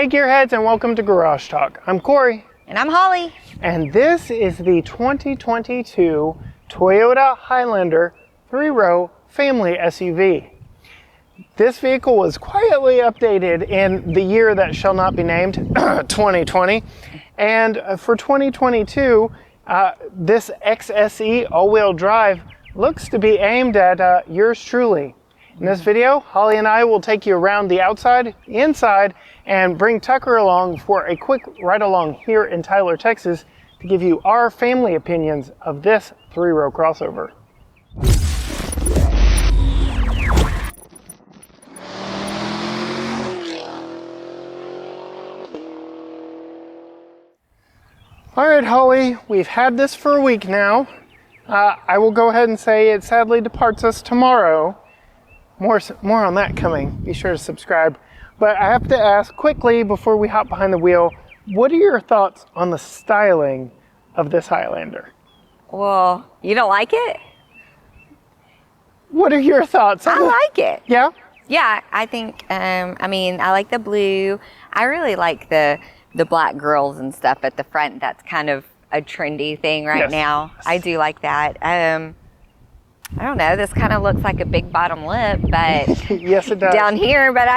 Hey Gearheads, and welcome to Garage Talk. I'm Corey. And I'm Holly. And this is the 2022 Toyota Highlander 3-row family SUV. This vehicle was quietly updated in the year that shall not be named, 2020. And for 2022, this XSE all-wheel drive looks to be aimed at yours truly. In this video, Holly and I will take you around the outside, inside, and bring Tucker along for a quick ride along here in Tyler, Texas to give you our family opinions of this 3-row crossover. All right, Holly, we've had this for a week now. I will go ahead and say it sadly departs us tomorrow. More on that coming. Be sure to subscribe. But I have to ask quickly before we hop behind the wheel, what are your thoughts on the styling of this Highlander? Well, you don't like it? What are your thoughts on I like it. Yeah? Yeah, I think, I like the blue. I really like the black grills and stuff at the front. That's kind of a trendy thing right now. I do like that. I don't know, this kind of looks like a big bottom lip, but yes, it does. Down here, but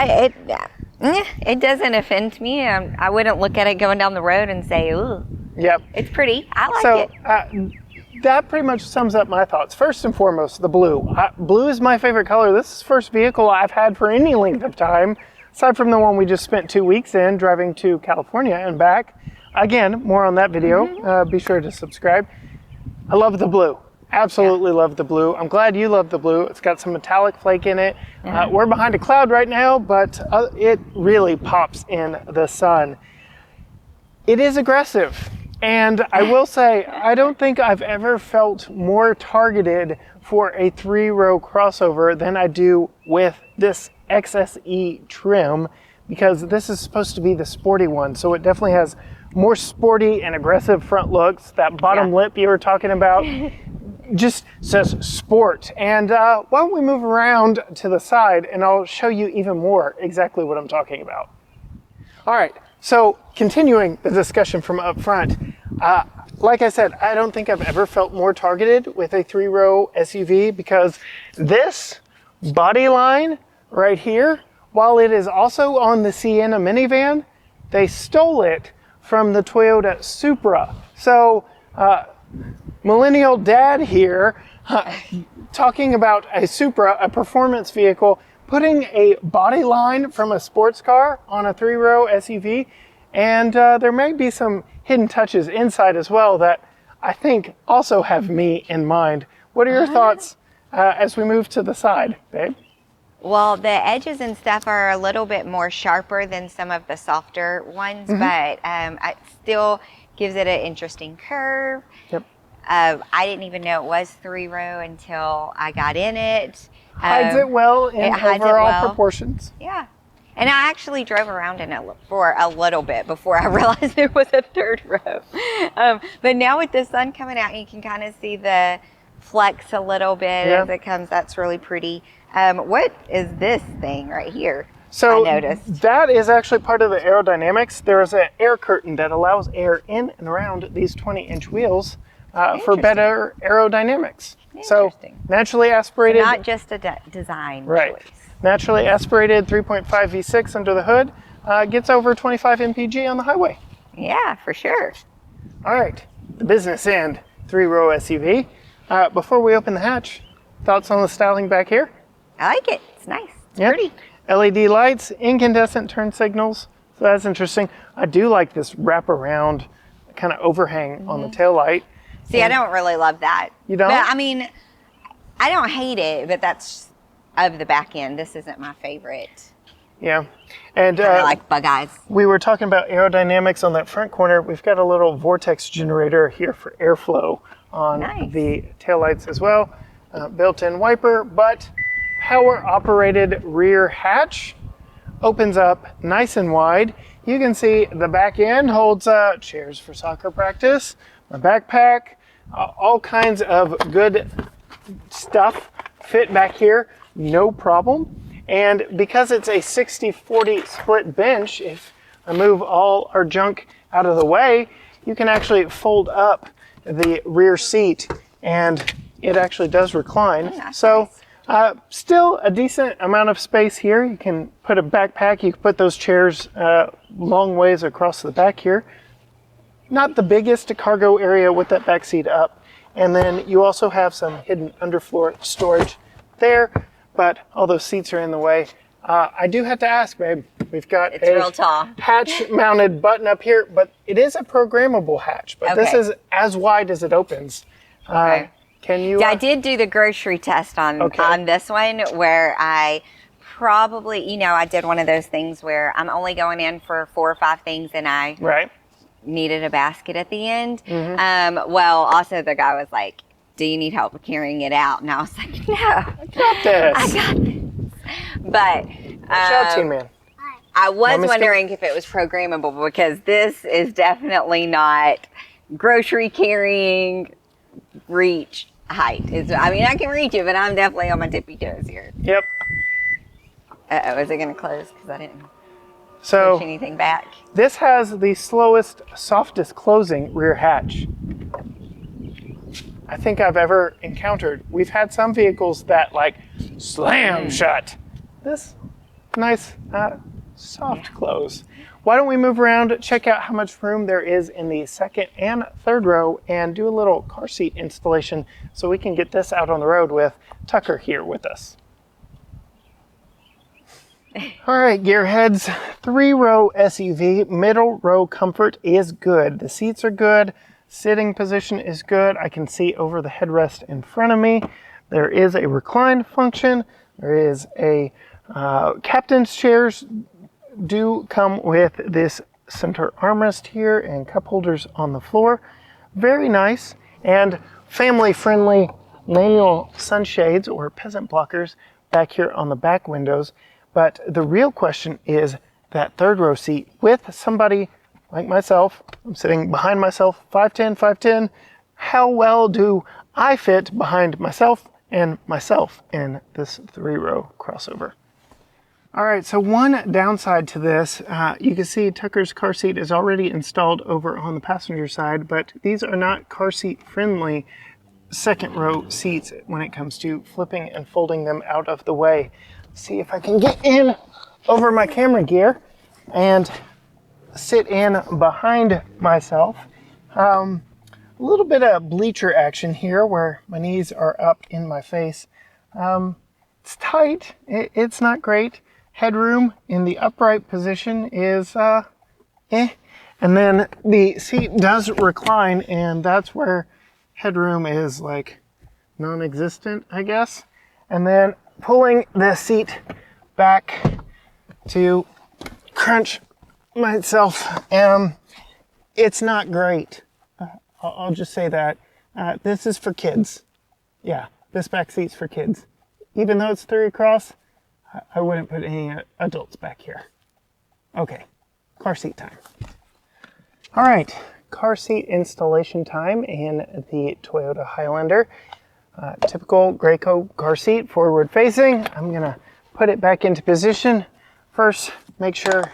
it doesn't offend me. I wouldn't look at it going down the road and say, ooh. Yep. It's pretty. I like it. That pretty much sums up my thoughts. First and foremost, the blue. Blue is my favorite color. This is the first vehicle I've had for any length of time, aside from the one we just spent 2 weeks in driving to California and back. Again, more on that video. Mm-hmm. Be sure to subscribe. I love the blue. Absolutely love the blue. I'm glad you love the blue. It's got some metallic flake in it. We're behind a cloud right now, but it really pops in the sun. It is aggressive. And I will say, I don't think I've ever felt more targeted for a 3-row crossover than I do with this XSE trim, because this is supposed to be the sporty one. So it definitely has more sporty and aggressive front looks. That bottom lip you were talking about just says sport. And why don't we move around to the side and I'll show you even more exactly what I'm talking about. All right, so continuing the discussion from up front, like I said, I don't think I've ever felt more targeted with a 3-row SUV, because this body line right here, while it is also on the Sienna minivan, they stole it from the Toyota Supra. So millennial dad here talking about a Supra, a performance vehicle, putting a body line from a sports car on a 3-row SUV. And there may be some hidden touches inside as well that I think also have me in mind. What are your thoughts as we move to the side, babe? Well, the edges and stuff are a little bit more sharper than some of the softer ones, but it still gives it an interesting curve. Yep. I didn't even know it was 3-row until I got in it. Hides it well in overall proportions. Yeah. And I actually drove around in it for a little bit before I realized it was a 3rd row. But now with the sun coming out, you can kind of see the flex a little bit as it comes. That's really pretty. What is this thing right here? So I noticed. That is actually part of the aerodynamics. There is an air curtain that allows air in and around these 20-inch wheels for better aerodynamics. So naturally aspirated. So not just a design choice. Naturally aspirated 3.5 V6 under the hood gets over 25 mpg on the highway. Yeah, for sure. All right, the business end 3-row SUV. Before we open the hatch, thoughts on the styling back here? I like it. It's nice. It's pretty. LED lights, incandescent turn signals. So that's interesting. I do like this wraparound kind of overhang on the taillight. See, I don't really love that. You don't? But, I don't hate it, but that's of the back end. This isn't my favorite. Yeah. And I like bug eyes. We were talking about aerodynamics on that front corner. We've got a little vortex generator here for airflow on the taillights as well. Built-in wiper, but power-operated rear hatch opens up nice and wide. You can see the back end holds chairs for soccer practice, my backpack, all kinds of good stuff fit back here, no problem. And because it's a 60-40 split bench, if I move all our junk out of the way, you can actually fold up the rear seat and it actually does recline. Oh, that's so nice. still a decent amount of space here. You can put a backpack, you can put those chairs long ways across the back here. Not the biggest cargo area with that back seat up. And then you also have some hidden underfloor storage there, but all those seats are in the way. I do have to ask, babe, we've got It's real tall. hatch mounted button up here, but it is a programmable hatch, but this Okay. is as wide as it opens. Okay. Can you? Yeah, I did do the grocery test on this one where I probably, I did one of those things where I'm only going in for 4 or 5 things and I Right. needed a basket at the end. Mm-hmm. Well, also the guy was like, do you need help carrying it out? And I was like, no. I got this. I got this. But Shout out to you, man. I was Mommy's wondering if it was programmable because this is definitely not grocery carrying reach height. I mean, I can reach it, but I'm definitely on my tippy toes here. Yep. Uh-oh, is it going to close? Because I didn't So push anything back. this has the slowest, softest closing rear hatch I think I've ever encountered. We've had some vehicles that like slam shut. This nice, soft close. Why don't we move around, check out how much room there is in the second and third row, and do a little car seat installation so we can get this out on the road with Tucker here with us. All right, gearheads, 3-row SUV, middle row comfort is good. The seats are good, sitting position is good. I can see over the headrest in front of me. There is a recline function. There is a captain's chairs do come with this center armrest here and cup holders on the floor. Very nice and family-friendly manual sunshades or peasant blockers back here on the back windows. But the real question is that third row seat with somebody like myself. I'm sitting behind myself, 5'10", 5'10". How well do I fit behind myself and myself in this 3-row crossover? All right, so one downside to this, you can see Tucker's car seat is already installed over on the passenger side, but these are not car seat friendly second row seats when it comes to flipping and folding them out of the way. See if I can get in over my camera gear and sit in behind myself. A little bit of bleacher action here where my knees are up in my face. It's tight, it's not great. Headroom in the upright position is and then the seat does recline, and that's where headroom is like non-existent, I guess. And then pulling the seat back to crunch myself, it's not great. I'll just say that. This is for kids. Yeah, this back seat's for kids. Even though it's 3 across, I wouldn't put any adults back here. Okay, car seat time. All right, car seat installation time in the Toyota Highlander. Typical Graco car seat, forward facing. I'm gonna put it back into position. First, make sure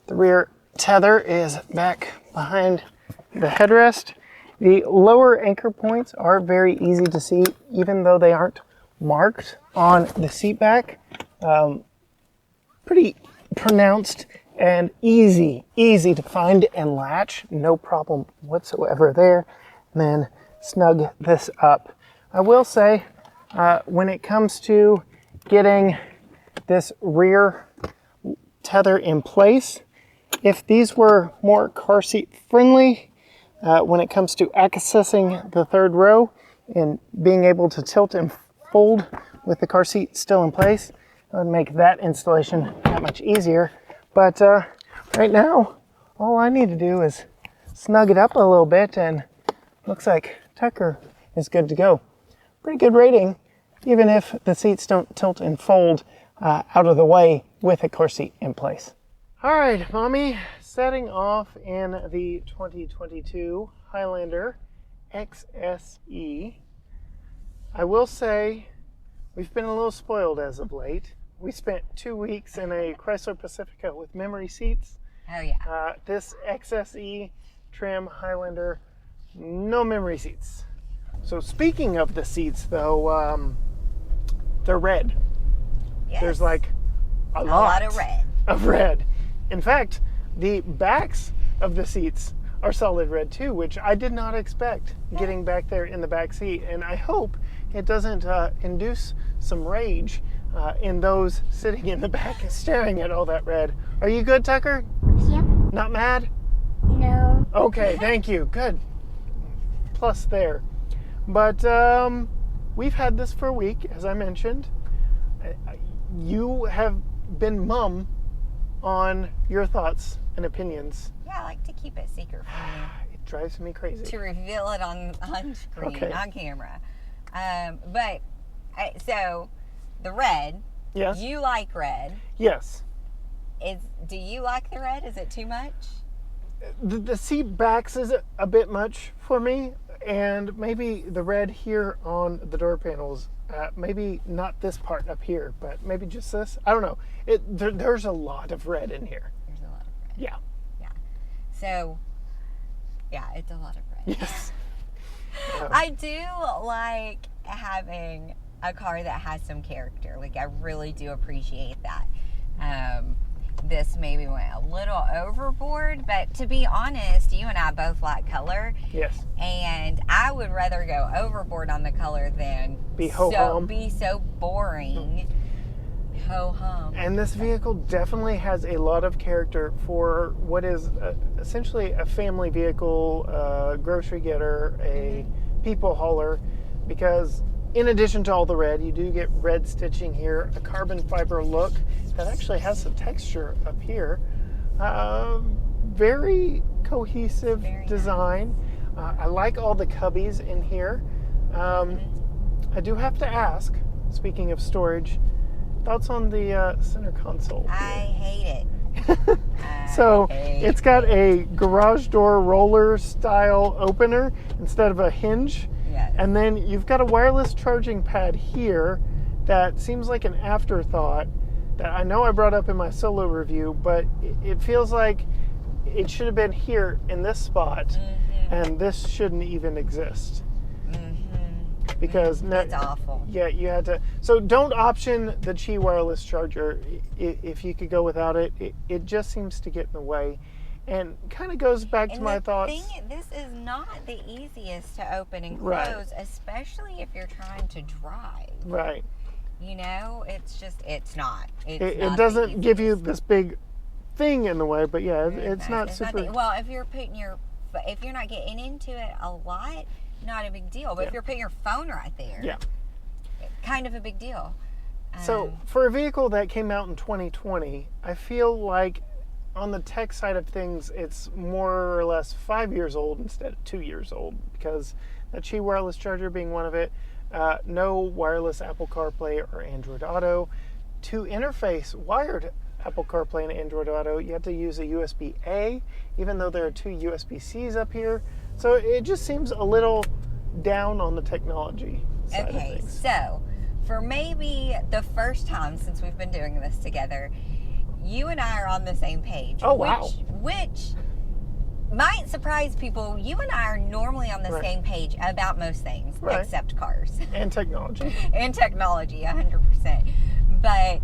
the rear tether is back behind the headrest. The lower anchor points are very easy to see, even though they aren't marked on the seat back. Pretty pronounced and easy to find and latch. No problem whatsoever there. And then snug this up. I will say, when it comes to getting this rear tether in place, if these were more car seat friendly, when it comes to accessing the third row and being able to tilt and fold with the car seat still in place, it would make that installation that much easier. But right now, all I need to do is snug it up a little bit, and looks like Tucker is good to go. Pretty good rating, even if the seats don't tilt and fold out of the way with a car seat in place. All right, Mommy, setting off in the 2022 Highlander XSE. I will say we've been a little spoiled as of late. We spent 2 weeks in a Chrysler Pacifica with memory seats, Oh, yeah. This XSE trim Highlander, no memory seats. So speaking of the seats, though, they're red. Yes. There's like a lot of red. Of red. In fact, the backs of the seats are solid red too, which I did not expect getting back there in the back seat. And I hope it doesn't induce some rage in those sitting in the back and staring at all that red. Are you good, Tucker? Yeah. Not mad? No. Okay, thank you. Good. Plus there. But we've had this for a week, as I mentioned. You have been mum on your thoughts and opinions. Yeah, I like to keep it secret from you. It drives me crazy. To reveal it on screen, Okay. on camera. So the red. Yes. You like red. Yes. Do you like the red? Is it too much? The seat backs is a bit much for me, and maybe the red here on the door panels. Maybe not this part up here, but maybe just this. I don't know. There's a lot of red in here. There's a lot of red. Yeah. Yeah. So, yeah, it's a lot of red. Yes. I do like having a car that has some character. Like, I really do appreciate that. This maybe went a little overboard, but to be honest, you and I both like color. Yes. And I would rather go overboard on the color than Be ho-hum. be so boring. Ho-hum. And this vehicle definitely has a lot of character for what is essentially a family vehicle, grocery getter, a people hauler, because in addition to all the red, you do get red stitching here, a carbon fiber look that actually has some texture up here. Very cohesive design. I like all the cubbies in here. I do have to ask, speaking of storage, thoughts on the center console? I hate it. So it's got a garage door roller style opener instead of a hinge. Yes. And then you've got a wireless charging pad here that seems like an afterthought that I know I brought up in my solo review, but it feels like it should have been here in this spot, and this shouldn't even exist. Because It's awful. Yeah, you had to. So don't option the Qi wireless charger if you could go without it. It just seems to get in the way, and kind of goes back to my thoughts. This is not the easiest to open and close, Right. especially if you're trying to drive. Right. You know, it's not. It doesn't give you this big thing in the way, but yeah, it's not super. Well, if you're not getting into it a lot, not a big deal. But if you're putting your phone right there, Yeah. kind of a big deal. So for a vehicle that came out in 2020, I feel like on the tech side of things, it's more or less 5 years old instead of 2 years old, because that Qi wireless charger being one of it, no wireless Apple CarPlay or Android Auto. To interface wired Apple CarPlay and Android Auto, you have to use a USB-A, even though there are two USB-Cs up here. So it just seems a little down on the technology side of things. So for maybe the first time since we've been doing this together, you and I are on the same page. Oh, wow. Which might surprise people. You and I are normally on the same page about most things, except cars. And technology. And technology, 100%. But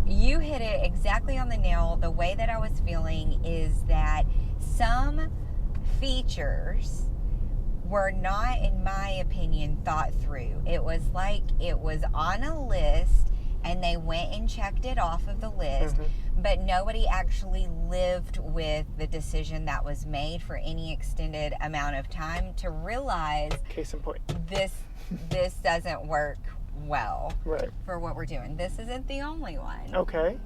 you hit it exactly on the nail. The way that I was feeling is that some features were not, in my opinion, thought through. It was like it was on a list and they went and checked it off of the list, but nobody actually lived with the decision that was made for any extended amount of time to realize Case in point. this doesn't work well for what we're doing. This isn't the only one. Okay.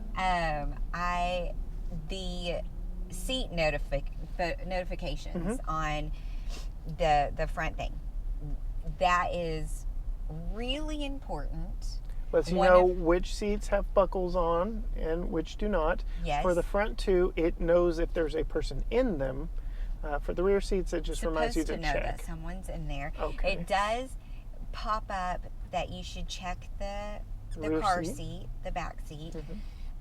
The seat notifications on the front thing, that is really important. Lets you know which seats have buckles on and which do not. Yes. For the front two, it knows if there's a person in them. For the rear seats, it just reminds you to know check. that someone's in there. Okay. It does pop up that you should check the car seat, the back seat.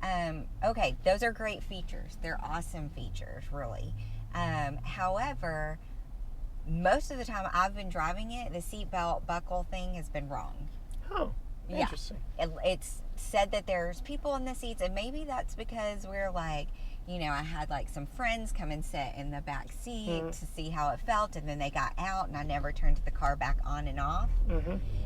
Okay, those are great features. They're awesome features, really. However, most of the time I've been driving it, the seatbelt buckle thing has been wrong. Oh, interesting. It's said that there's people in the seats, and maybe that's because we're like, you know, I had like some friends come and sit in the back seat to see how it felt, and then they got out, and I never turned the car back on and off.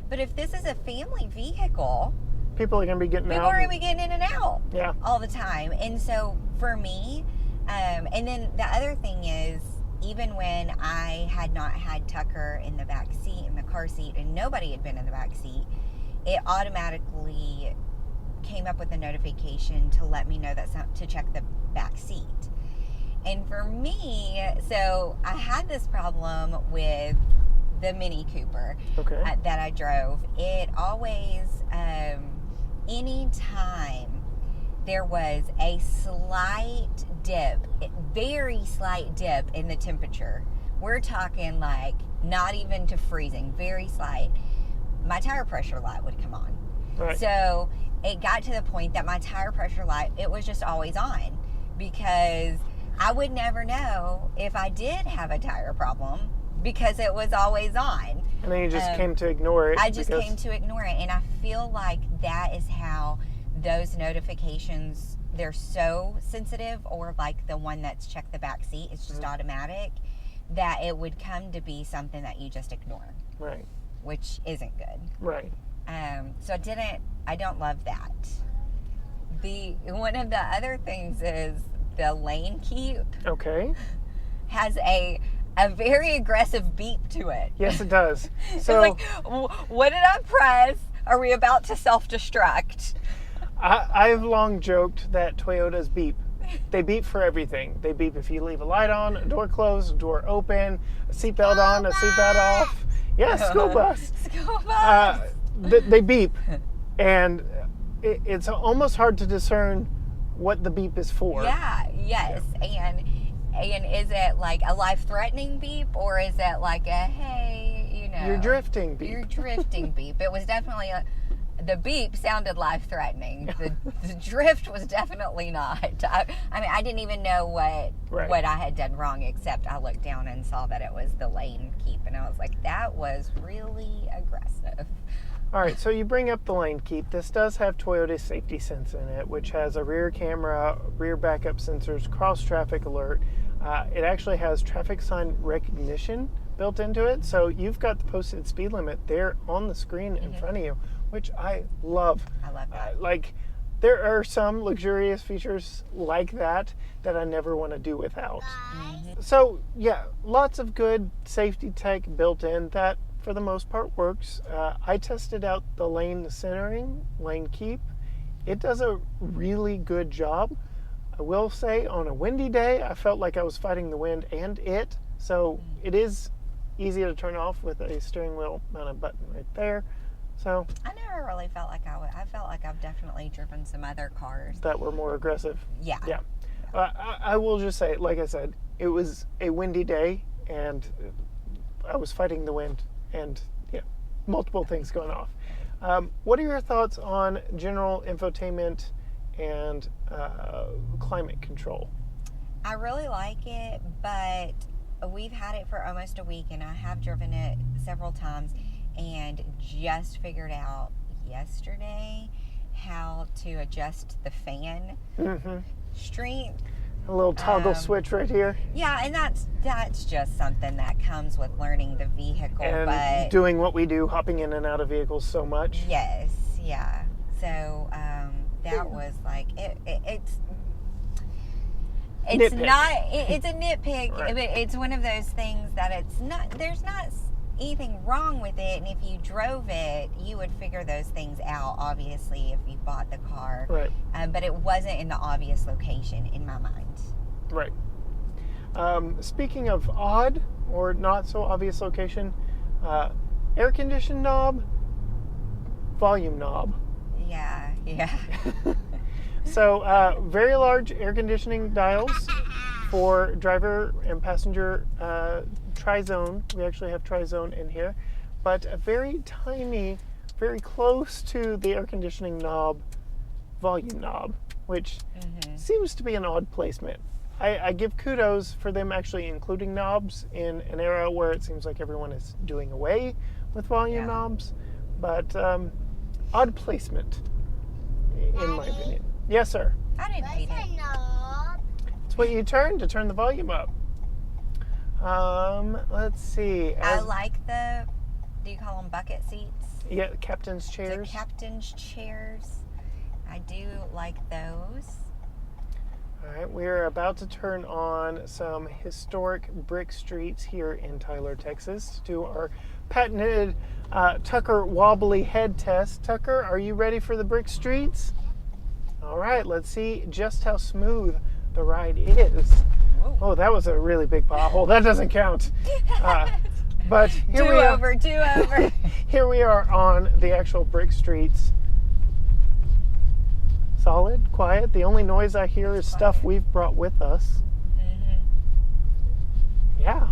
But if this is a family vehicle, people are going to be getting out. People are going to be getting in and out Yeah. all the time. And so for me, and then the other thing is, even when I had not had Tucker in the back seat, in the car seat, and nobody had been in the back seat, it automatically came up with a notification to let me know that to check the back seat. And for me, so I had this problem with the Mini Cooper that I drove. It always, anytime there was a slight dip, very slight dip in the temperature, we're talking like not even to freezing, very slight, my tire pressure light would come on. Right. So it got to the point that my tire pressure light, it was just always on, because I would never know if I did have a tire problem because it was always on. And then you just came to ignore it. I just came to ignore it. And I feel like that is how those notifications, they're so sensitive, or like the one that's check the back seat, it's just automatic, that it would come to be something that you just ignore. Right. Which isn't good. Right. So I don't love that. One of the other things is the lane keep. Okay. Has a very aggressive beep to it. Yes, it does. So it's like, what did I press? Are we about to self-destruct? I've long joked that Toyotas beep. They beep for everything. They beep if you leave a light on, a door closed, a door open, a seatbelt on, a seatbelt off. Yeah, school bus. School bus. They beep, and it's almost hard to discern what the beep is for. Yeah, yes. Yeah. And is it like a life-threatening beep, or is it like a, hey, you know, you're drifting beep? You're drifting beep. It was definitely the beep sounded life-threatening. The drift was definitely not. I mean, I didn't even know what I had done wrong, except I looked down and saw that it was the lane keep, and I was like, that was really aggressive. All right, so you bring up the lane keep. This does have Toyota Safety Sense in it, which has a rear camera, rear backup sensors, cross traffic alert. It actually has traffic sign recognition built into it, so you've got the posted speed limit there on the screen in front of you, which I love. I love that. Like, there are some luxurious features like that I never want to do without. So, yeah, lots of good safety tech built in that, for the most part, works. I tested out the lane centering, lane keep. It does a really good job. I will say, on a windy day, I felt like I was fighting the wind and it. So it is easy to turn off with a steering wheel mounted button right there. So I never really felt like I felt like I've definitely driven some other cars that were more aggressive. Yeah. Yeah. I will just say, like I said, it was a windy day and I was fighting the wind and multiple things going off. What are your thoughts on general infotainment and climate control? I really like it, but we've had it for almost a week, and I have driven it several times, and just figured out yesterday how to adjust the fan strength. A little toggle switch right here. Yeah, and that's just something that comes with learning the vehicle. And but doing what we do, hopping in and out of vehicles so much. Yes, yeah. So that was like it's nitpick. It's a nitpick. Right. But it's one of those things that there's not anything wrong with it, and if you drove it, you would figure those things out, obviously, if you bought the car. Right. But it wasn't in the obvious location in my mind. Right. Speaking of odd or not so obvious location, air condition knob, volume knob. Yeah. So very large air conditioning dials for driver and passenger tri-zone. We actually have tri-zone in here, but a very tiny, very close to the air conditioning knob, volume knob. which seems to be an odd placement. I give kudos for them actually including knobs in an era where it seems like everyone is doing away with volume knobs, but odd placement, in my opinion. Yes, sir. I didn't hate it. It's what you turn to turn the volume up. Let's see. I like the, do you call them bucket seats? Yeah, captain's The chairs. captain's chairs. I do like those. All right, we're about to turn on some historic brick streets here in Tyler, Texas, to do our patented Tucker wobbly head test. Tucker, are you ready for the brick streets? All right, let's see just how smooth the ride is. Whoa. Oh, that was a really big pothole. That doesn't count. But here we are. Do over. Here we are on the actual brick streets. Solid, quiet. The only noise I hear is stuff we've brought with us. Yeah.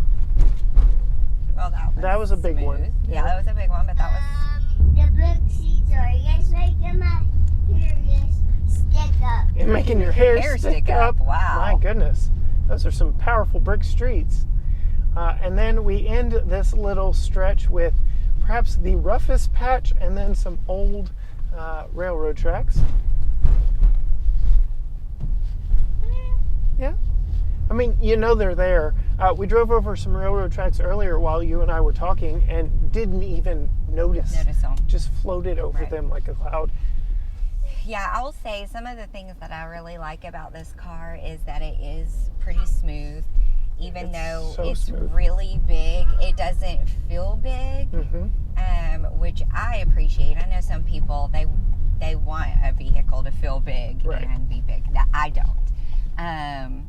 Well, that was a big smooth. one. Yeah, that was a big one, but that was... The brick seats are just making my hair just stick up. And making your hair stick up. Wow. My goodness. Those are some powerful brick streets. And then we end this little stretch with perhaps the roughest patch and then some old railroad tracks. Yeah. I mean, you know they're there. We drove over some railroad tracks earlier while you and I were talking and didn't even notice them. Just floated over them like a cloud. Yeah, I will say some of the things that I really like about this car is that it is pretty smooth. Even though it's smooth. really big, it doesn't feel big, which I appreciate. I know some people, they want a vehicle to feel big and be big. That I don't. And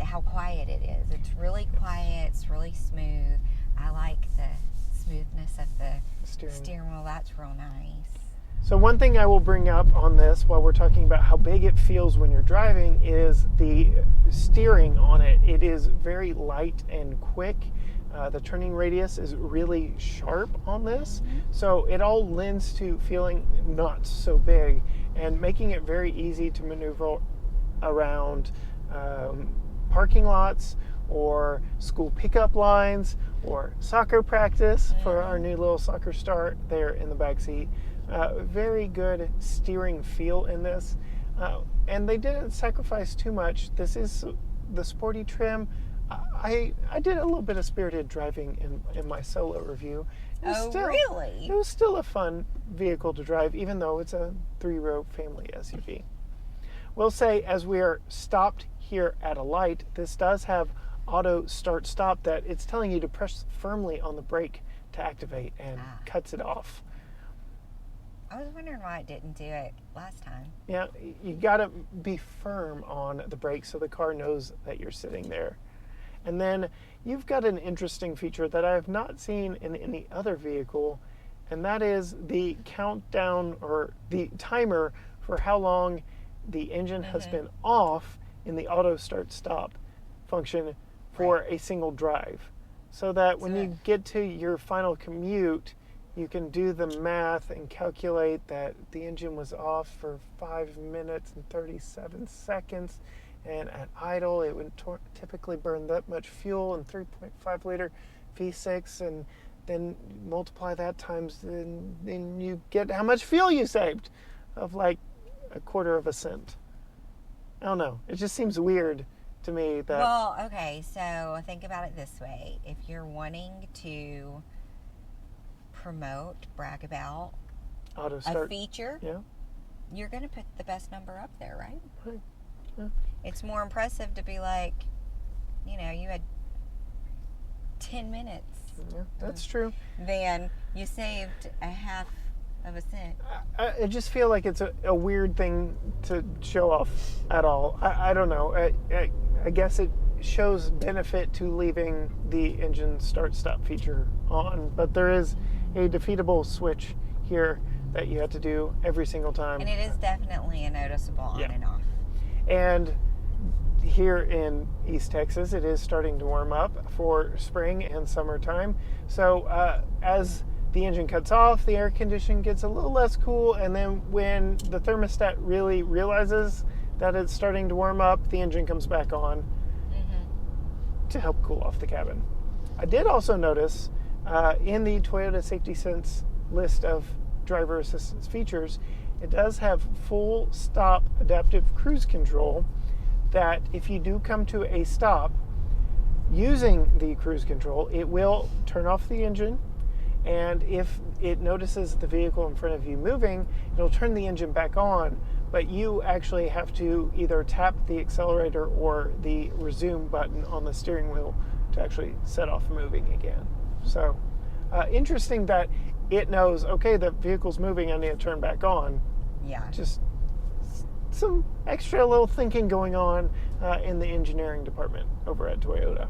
how quiet it is. It's really quiet. It's really smooth. I like the smoothness of the steering wheel. That's real nice. So one thing I will bring up on this while we're talking about how big it feels when you're driving is the steering on it. It is very light and quick. The turning radius is really sharp on this. So it all lends to feeling not so big and making it very easy to maneuver around parking lots or school pickup lines or soccer practice for our new little soccer start there in the back seat. Very good steering feel in this. And they didn't sacrifice too much. This is the sporty trim. I did a little bit of spirited driving in my solo review. Really? It was still a fun vehicle to drive, even though it's a 3-row family SUV. We'll say as we are stopped here at a light, this does have auto start stop that it's telling you to press firmly on the brake to activate and cuts it off. I was wondering why it didn't do it last time. Yeah, you gotta be firm on the brake so the car knows that you're sitting there. And then you've got an interesting feature that I have not seen in any other vehicle, and that is the countdown or the timer for how long the engine has been off in the auto start stop function for a single drive. So that when you get to your final commute, you can do the math and calculate that the engine was off for 5 minutes and 37 seconds. And at idle, it would typically burn that much fuel in 3.5 liter V6, and then multiply that times, and then you get how much fuel you saved of like a quarter of a cent. I don't know. It just seems weird to me that. Well, okay, so think about it this way. If you're wanting to brag about auto start, a feature, you're going to put the best number up there, right? Right. Yeah. It's more impressive to be like, you had 10 minutes. Yeah, that's true. Then you saved a half of a cent. I just feel like it's a weird thing to show off at all. I don't know. I guess it shows benefit to leaving the engine start-stop feature on, but there is a defeatable switch here that you have to do every single time. And it is definitely a noticeable on and off. And here in East Texas, it is starting to warm up for spring and summertime. So as the engine cuts off, the air conditioning gets a little less cool, and then when the thermostat really realizes that it's starting to warm up, the engine comes back on to help cool off the cabin. I did also notice in the Toyota Safety Sense list of driver assistance features, it does have full stop adaptive cruise control, that if you do come to a stop using the cruise control, it will turn off the engine, and if it notices the vehicle in front of you moving, it'll turn the engine back on, but you actually have to either tap the accelerator or the resume button on the steering wheel to actually set off moving again. So interesting that it knows, okay, the vehicle's moving, I need to turn back on. Yeah. Just some extra little thinking going on in the engineering department over at Toyota.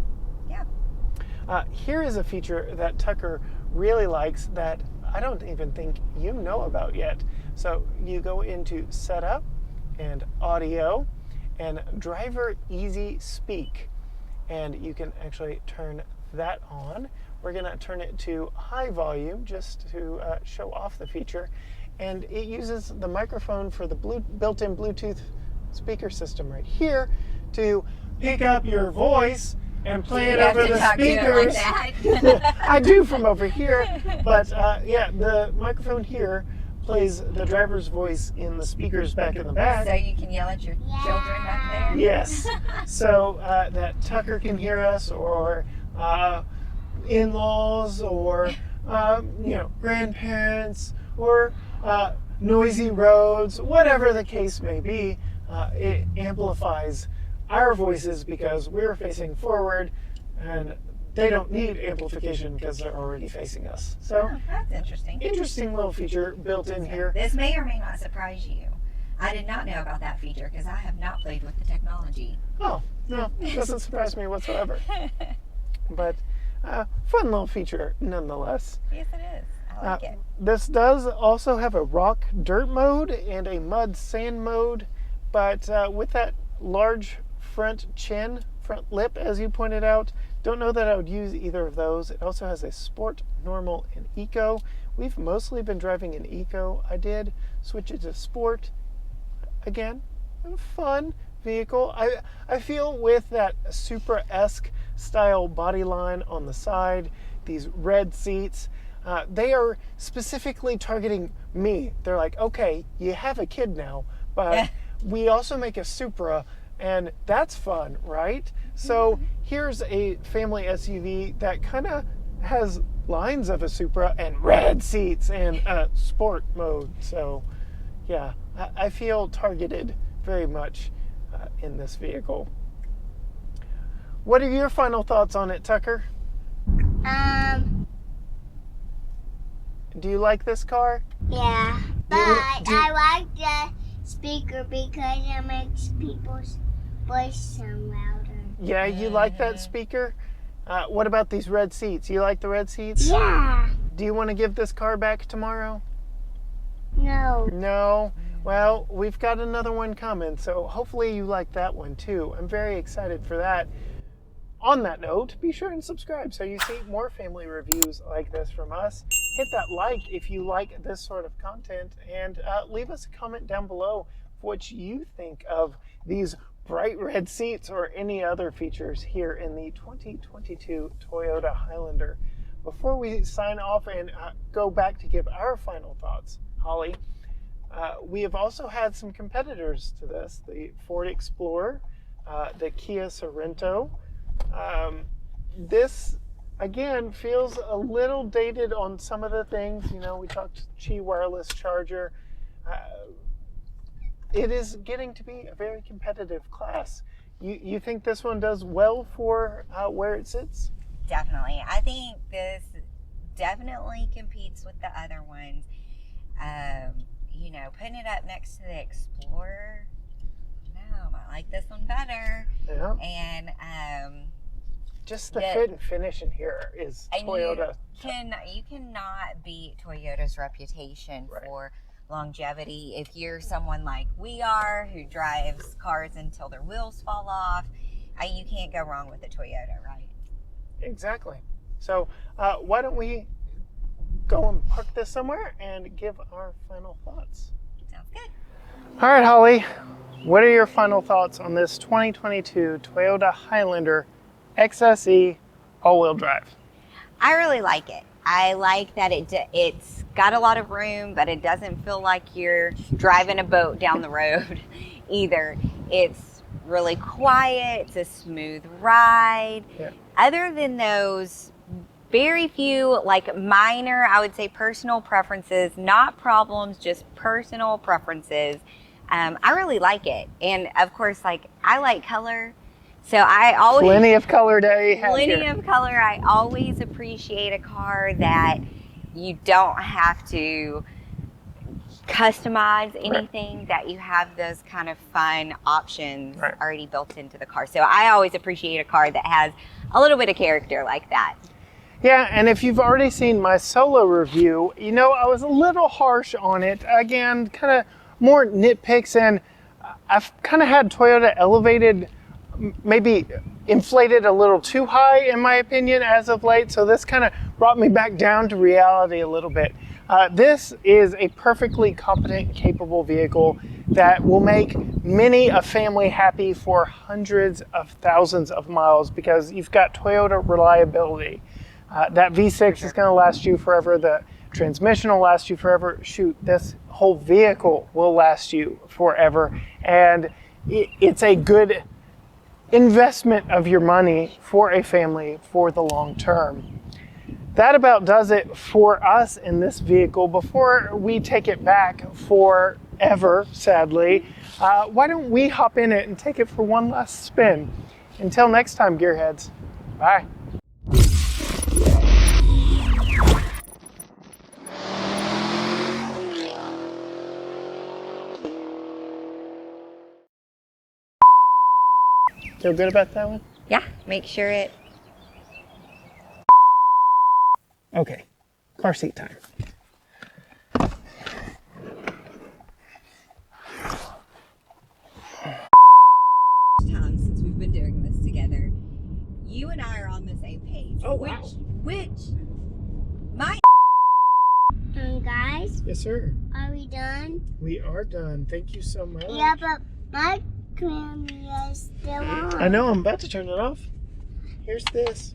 Yeah. Here is a feature that Tucker really likes that I don't even think you know about yet. So you go into Setup and Audio and Driver Easy Speak, and you can actually turn that on. We're going to turn it to high volume just to show off the feature, and it uses the microphone for the built-in Bluetooth speaker system right here to pick up your voice and play it over the speakers. Like I do from over here, but yeah, the microphone here plays the driver's voice in the speakers back in the back. So you can yell at your children back there? Yes. So that Tucker can hear us, or in-laws, or grandparents, or noisy roads, whatever the case may be. It amplifies our voices because we're facing forward, and they don't need amplification because they're already facing us. So that's interesting. Interesting little feature built in here. This may or may not surprise you. I did not know about that feature because I have not played with the technology. Oh, no, it doesn't surprise me whatsoever. But fun little feature nonetheless. Yes, it is. I like it. This does also have a rock dirt mode and a mud sand mode, but with that large front lip, as you pointed out, don't know that I would use either of those. It also has a sport, normal, and eco. We've mostly been driving an eco. I did switch it to sport. Again, a fun vehicle. I feel with that Supra-esque style body line on the side, these red seats, they are specifically targeting me. They're like, okay, you have a kid now, but we also make a Supra, and that's fun, right? So here's a family SUV that kind of has lines of a Supra and red seats and sport mode. So yeah, I feel targeted very much in this vehicle. What are your final thoughts on it, Tucker? Do you like this car? Yeah, but I like the speaker because it makes people's voice sound louder. Yeah, you like that speaker? What about these red seats? You like the red seats? Yeah. Do you want to give this car back tomorrow? No. No? Well, we've got another one coming, so hopefully you like that one too. I'm very excited for that. On that note, be sure and subscribe so you see more family reviews like this from us. Hit that like if you like this sort of content, and leave us a comment down below what you think of these bright red seats or any other features here in the 2022 Toyota Highlander. Before we sign off and go back to give our final thoughts, Holly, we have also had some competitors to this: the Ford Explorer, the Kia Sorento. This again feels a little dated on some of the things. You know, we talked Qi wireless charger. It is getting to be a very competitive class. You think this one does well for where it sits? Definitely. I think this definitely competes with the other ones. Putting it up next to the Explorer, no, I like this one better. Yeah. And just the fit and finish in here is Toyota. You cannot beat Toyota's reputation for longevity. If you're someone like we are, who drives cars until their wheels fall off, you can't go wrong with a Toyota, right? Exactly. So why don't we go and park this somewhere and give our final thoughts. Sounds good. All right, Holly, what are your final thoughts on this 2022 Toyota Highlander XSE all-wheel drive? I really like it. I like that it's got a lot of room, but it doesn't feel like you're driving a boat down the road either. It's really quiet. It's a smooth ride. Yeah. Other than those very few, like minor, I would say personal preferences, not problems, just personal preferences. I really like it. And of course, like I like color. So I always Plenty of color day. plenty of color. I always appreciate a car that you don't have to customize anything, that you have those kind of fun options already built into the car. So I always appreciate a car that has a little bit of character like that. Yeah, and if you've already seen my solo review, you know I was a little harsh on it. Again, kind of more nitpicks, and I've kind of had Toyota elevated, maybe inflated a little too high in my opinion as of late, so this kind of brought me back down to reality a little bit. This is a perfectly competent, capable vehicle that will make many a family happy for hundreds of thousands of miles because you've got Toyota reliability. That V6 is going to last you forever. The transmission will last you forever. Shoot, this whole vehicle will last you forever. And it's a good investment of your money for a family for the long term. That about does it for us in this vehicle. Before we take it back forever, sadly, why don't we hop in it and take it for one last spin? Until next time, gearheads. Bye. Feel good about that one? Yeah, make sure it. Okay, car seat time. Time since we've been doing this together, you and I are on the same page. Oh, wow. Which my Guys, Yes, sir. are we done? We are done. Thank you so much. Yeah, but my camera is still on. I know, I'm about to turn it off. Here's this.